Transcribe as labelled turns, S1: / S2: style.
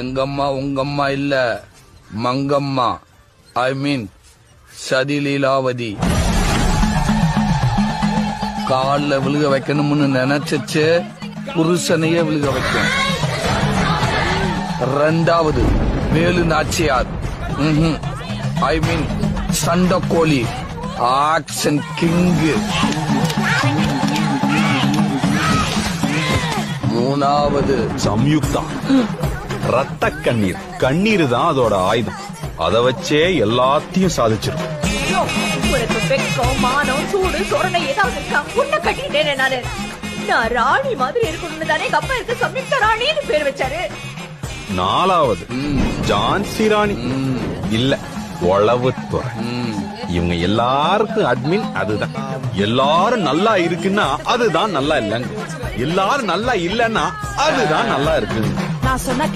S1: எங்கம்மா உங்கம்மா இல்ல, மங்கம்மா. ஐ மீன் சதிலீலாவதி. கால்ல விழுக வைக்கணும்னு நினைச்சே புருஷனையே விழுக வைக்கும். ரெண்டாவது வேலு நாச்சியார். ஐ மீன் சண்டக்கோழி, ஆக்ஷன் கிங்கு. மூணாவது
S2: சம்யுக்தா, ரத்த கண்ணீர். கண்ணீர் தான் அதோட ஆயுதம். அத வச்சே எல்லாத்தையும் சாதிச்சிடும்.
S3: உனக்கு வெக்கம், மானம், சூடு, சொரணை ஏதாவது இருக்கா? உன்னை கட்டிட்டேனே நானு. நான் ராணி மாதிரி இருக்கணும்னு தானே எங்க அப்பா இருக்கு சம்யுக்தா ராணின்னு பேர் வச்சாரு.
S2: நாலாவது ஜான்சி ராணி இல்ல, உளவுத்துறை. இவங்க எல்லாருக்கும் அட்மின் அதுதான். எல்லாரும் நல்லா இருக்குன்னா அதுதான் நல்லா இல்லைங்க, எல்லாரும் நல்லா இல்லன்னா அதுதான் நல்லா இருக்குங்க.
S3: நான் சொன்னா